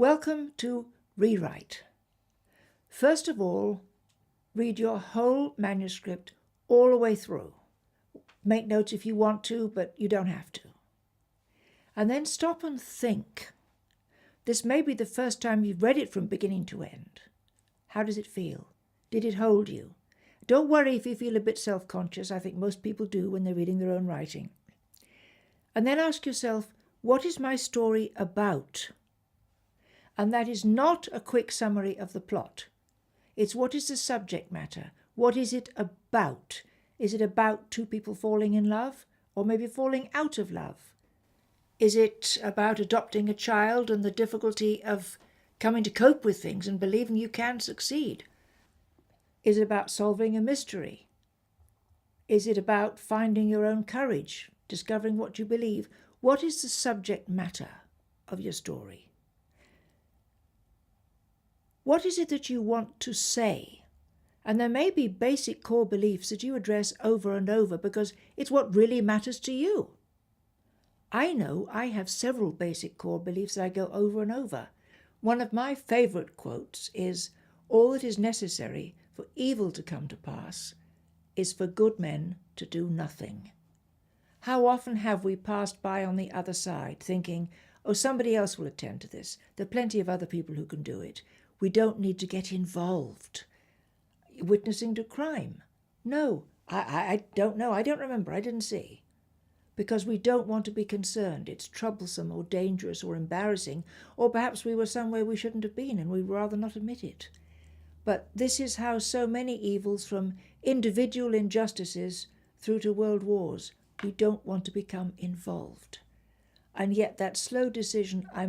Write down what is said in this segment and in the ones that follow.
Welcome to Rewrite. First of all, read your whole manuscript all the way through. Make notes if you want to, but you don't have to. And then stop and think. This may be the first time you've read it from beginning to end. How does it feel? Did it hold you? Don't worry if you feel a bit self-conscious. I think most people do when they're reading their own writing. And then ask yourself, what is my story about? And that is not a quick summary of the plot. It's what is the subject matter? What is it about? Is it about two people falling in love, or maybe falling out of love? Is it about adopting a child and the difficulty of coming to cope with things and believing you can succeed? Is it about solving a mystery? Is it about finding your own courage, discovering what you believe? What is the subject matter of your story? What is it that you want to say? And there may be basic core beliefs that you address over and over because it's what really matters to you. I know I have several basic core beliefs that I go over and over. One of my favourite quotes is, "All that is necessary for evil to come to pass is for good men to do nothing." How often have we passed by on the other side thinking, oh, somebody else will attend to this. There are plenty of other people who can do it. We don't need to get involved. Witnessing to crime? No, I don't know. I don't remember. I didn't see. Because we don't want to be concerned. It's troublesome or dangerous or embarrassing, or perhaps we were somewhere we shouldn't have been and we'd rather not admit it. But this is how so many evils, from individual injustices through to world wars, we don't want to become involved. And yet that slow decision, I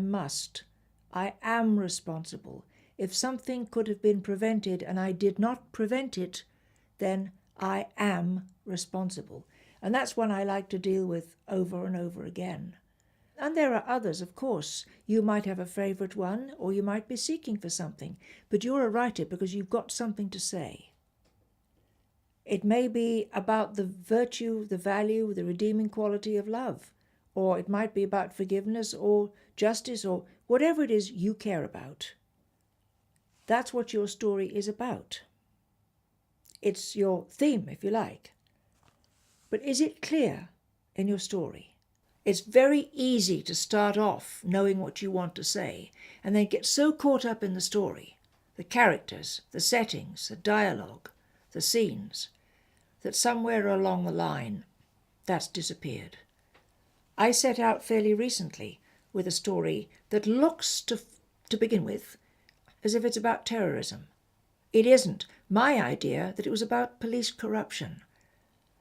am responsible. If something could have been prevented and I did not prevent it, then I am responsible. And that's one I like to deal with over and over again. And there are others, of course. You might have a favourite one, or you might be seeking for something, but you're a writer because you've got something to say. It may be about the virtue, the value, the redeeming quality of love, or it might be about forgiveness or justice or whatever it is you care about. That's what your story is about. It's your theme, if you like. But is it clear in your story? It's very easy to start off knowing what you want to say and then get so caught up in the story, the characters, the settings, the dialogue, the scenes, that somewhere along the line that's disappeared. I set out fairly recently with a story that looks, to begin with, as if it's about terrorism. It isn't. My idea that it was about police corruption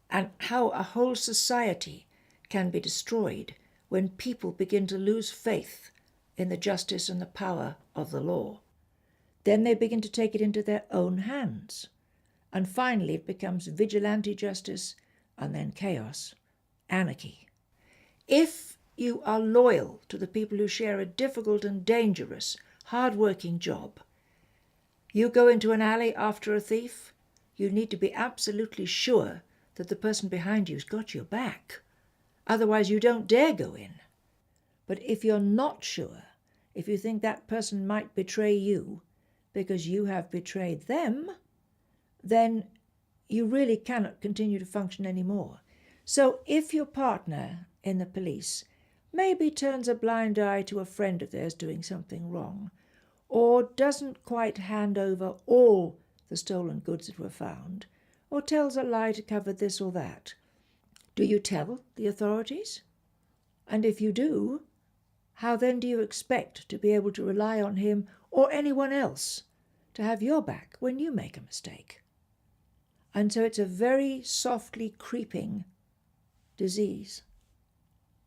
and how a whole society can be destroyed when people begin to lose faith in the justice and the power of the law. Then they begin to take it into their own hands. And finally it becomes vigilante justice and then chaos, anarchy. If you are loyal to the people who share a difficult and dangerous, hard-working job, you go into an alley after a thief, you need to be absolutely sure that the person behind you's got your back. Otherwise you don't dare go in. But if you're not sure, if you think that person might betray you because you have betrayed them, then you really cannot continue to function anymore. So if your partner in the police maybe turns a blind eye to a friend of theirs doing something wrong, or doesn't quite hand over all the stolen goods that were found, or tells a lie to cover this or that, do you tell the authorities? And if you do, how then do you expect to be able to rely on him or anyone else to have your back when you make a mistake? And so it's a very softly creeping disease.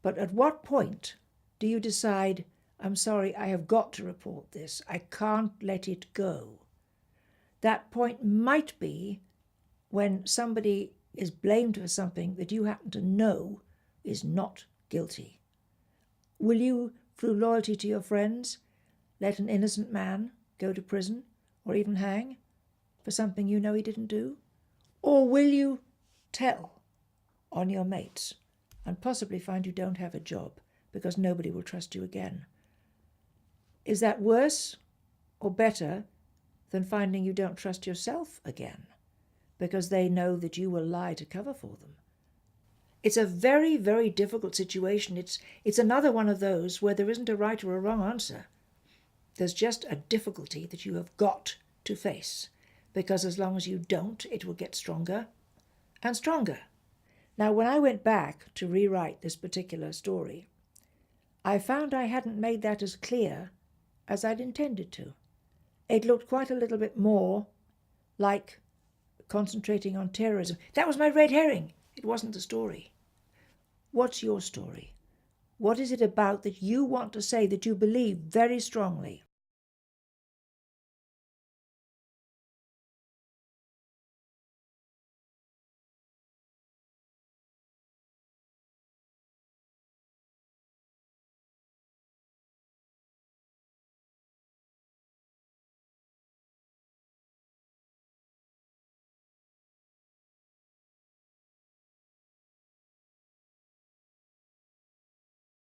But at what point do you decide, I'm sorry, I have got to report this. I can't let it go. That point might be when somebody is blamed for something that you happen to know is not guilty. Will you, through loyalty to your friends, let an innocent man go to prison or even hang for something you know he didn't do? Or will you tell on your mates and possibly find you don't have a job because nobody will trust you again? Is that worse or better than finding you don't trust yourself again because they know that you will lie to cover for them? It's a very, very difficult situation. It's another one of those where there isn't a right or a wrong answer. There's just a difficulty that you have got to face, because as long as you don't, it will get stronger and stronger. Now, when I went back to rewrite this particular story, I found I hadn't made that as clear as I'd intended to. It looked quite a little bit more like concentrating on terrorism. That was my red herring. It wasn't the story. What's your story? What is it about that you want to say that you believe very strongly?